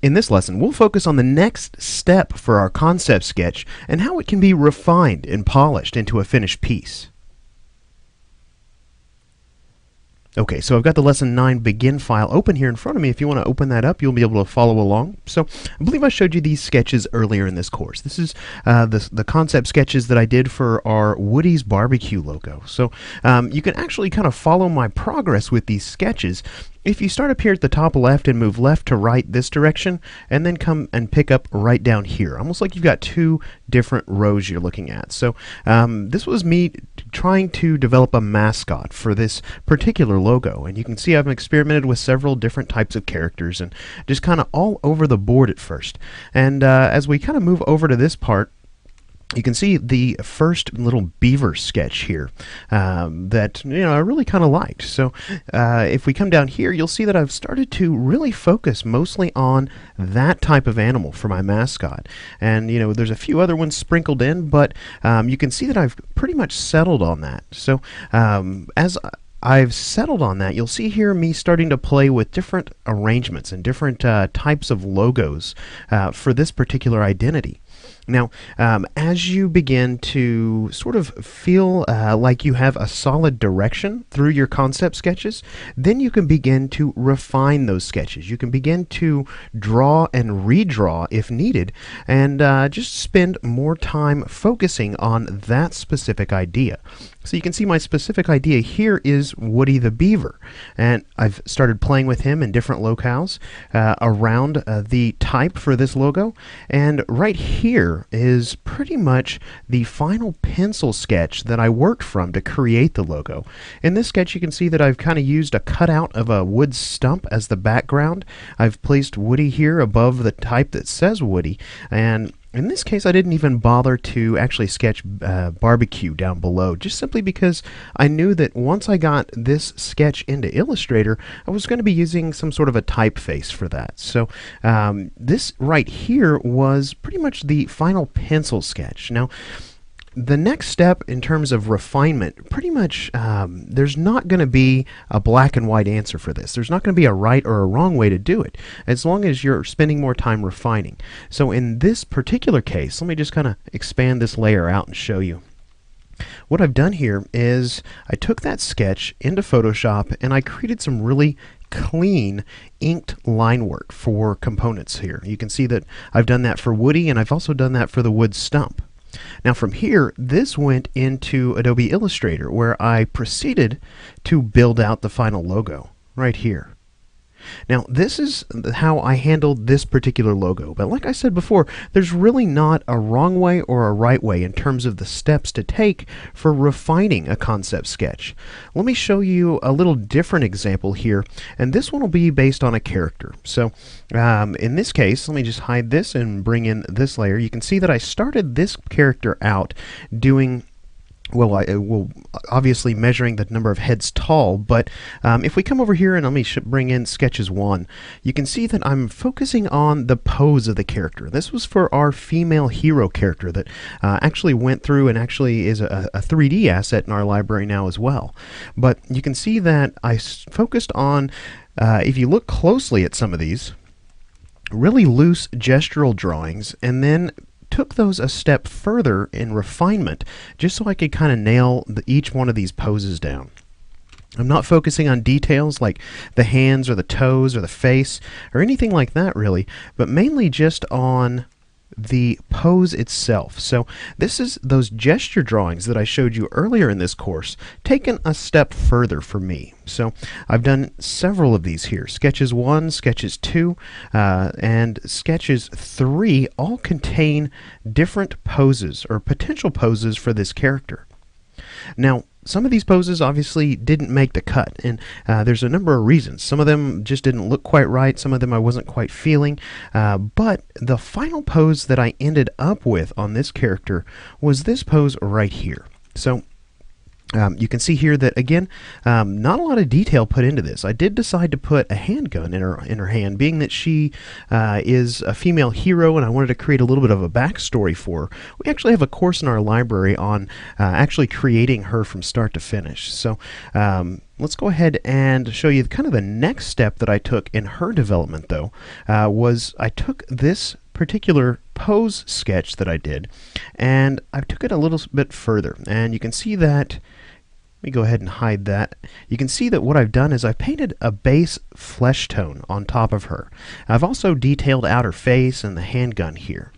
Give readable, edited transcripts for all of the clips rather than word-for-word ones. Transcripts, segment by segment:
In this lesson, we'll focus on the next step for our concept sketch and how it can be refined and polished into a finished piece. Okay, so I've got the Lesson 9 Begin file open here in front of me. If you want to open that up, you'll be able to follow along. So I believe I showed you these sketches earlier in this course. This is the concept sketches that I did for our Woody's Barbecue logo. So you can actually kind of follow my progress with these sketches. If you start up here at the top left and move left to right this direction, and then come and pick up right down here, almost like you've got two different rows you're looking at. So this was me trying to develop a mascot for this particular logo, and you can see I've experimented with several different types of characters and just kind of all over the board at first. And as we kind of move over to this part, you can see the first little beaver sketch here that I really kind of liked. So if we come down here, you'll see that I've started to really focus mostly on that type of animal for my mascot. And there's a few other ones sprinkled in, but you can see that I've pretty much settled on that. So as I've settled on that, you'll see here me starting to play with different arrangements and different types of logos for this particular identity. Now, as you begin to sort of feel like you have a solid direction through your concept sketches, then you can begin to refine those sketches. You can begin to draw and redraw if needed, and just spend more time focusing on that specific idea. So you can see my specific idea here is Woody the Beaver, and I've started playing with him in different locales around the type for this logo, and right here is pretty much the final pencil sketch that I worked from to create the logo. In this sketch you can see that I've kind of used a cutout of a wood stump as the background. I've placed Woody here above the type that says Woody, and in this case, I didn't even bother to actually sketch barbecue down below, just simply because I knew that once I got this sketch into Illustrator, I was going to be using some sort of a typeface for that. So this right here was pretty much the final pencil sketch. Now, the next step in terms of refinement, pretty much there's not going to be a black and white answer for this. There's not going to be a right or a wrong way to do it, as long as you're spending more time refining. So in this particular case, let me just kind of expand this layer out and show you. What I've done here is I took that sketch into Photoshop and I created some really clean inked line work for components here. You can see that I've done that for Woody, and I've also done that for the wood stump. Now from here, this went into Adobe Illustrator, where I proceeded to build out the final logo right here. Now this is how I handled this particular logo, but like I said before, there's really not a wrong way or a right way in terms of the steps to take for refining a concept sketch. Let me show you a little different example here, and this one will be based on a character. So in this case, let me just hide this and bring in this layer. You can see that I started this character out doing obviously measuring the number of heads tall, but if we come over here and let me bring in Sketches 1, you can see that I'm focusing on the pose of the character. This was for our female hero character that actually went through and actually is a 3D asset in our library now as well. But you can see that I focused on, if you look closely at some of these, really loose gestural drawings, and then took those a step further in refinement just so I could kind of nail each one of these poses down. I'm not focusing on details like the hands or the toes or the face or anything like that really, but mainly just on the pose itself. So this is those gesture drawings that I showed you earlier in this course taken a step further for me. So I've done several of these here. Sketches 1, Sketches 2, and Sketches 3 all contain different poses or potential poses for this character. Now, some of these poses obviously didn't make the cut, and there's a number of reasons. Some of them just didn't look quite right, some of them I wasn't quite feeling, but the final pose that I ended up with on this character was this pose right here. So you can see here that, again, not a lot of detail put into this. I did decide to put a handgun in her hand, being that she is a female hero and I wanted to create a little bit of a backstory for her. We actually have a course in our library on actually creating her from start to finish. So Let's go ahead and show you kind of the next step that I took in her development, though, was I took this particular pose sketch that I did, and I took it a little bit further. And you can see that, let me go ahead and hide that. You can see that what I've done is I painted a base flesh tone on top of her. I've also detailed out her face and the handgun here.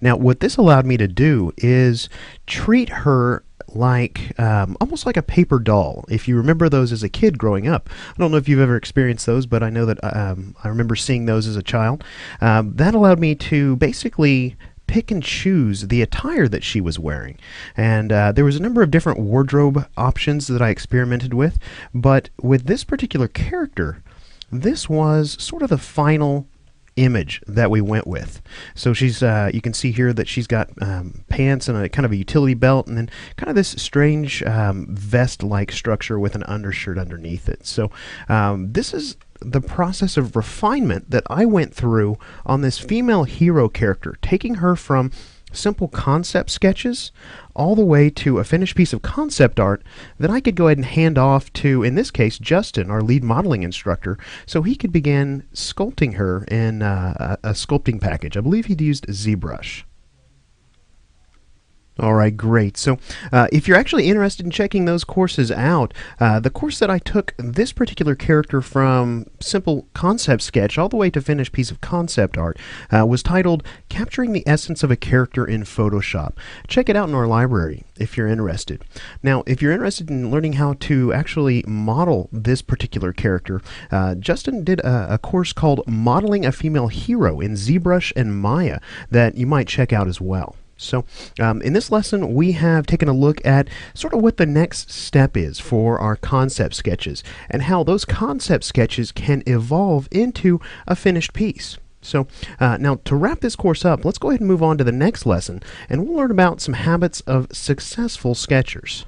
Now, what this allowed me to do is treat her like almost like a paper doll. If you remember those as a kid growing up, I don't know if you've ever experienced those, but I know that I remember seeing those as a child. That allowed me to basically pick and choose the attire that she was wearing, and there was a number of different wardrobe options that I experimented with, but with this particular character, this was sort of the final image that we went with. So she's you can see here that she's got pants and a kind of a utility belt, and then kind of this strange vest-like structure with an undershirt underneath it. So this is the process of refinement that I went through on this female hero character, taking her from simple concept sketches all the way to a finished piece of concept art that I could go ahead and hand off to, in this case, Justin, our lead modeling instructor, so he could begin sculpting her in a sculpting package. I believe he'd used ZBrush. Alright, great. So if you're actually interested in checking those courses out, the course that I took this particular character from simple concept sketch all the way to finished piece of concept art was titled Capturing the Essence of a Character in Photoshop. Check it out in our library if you're interested. Now, if you're interested in learning how to actually model this particular character, Justin did a course called Modeling a Female Hero in ZBrush and Maya that you might check out as well. So in this lesson, we have taken a look at sort of what the next step is for our concept sketches and how those concept sketches can evolve into a finished piece. So now to wrap this course up, let's go ahead and move on to the next lesson, and we'll learn about some habits of successful sketchers.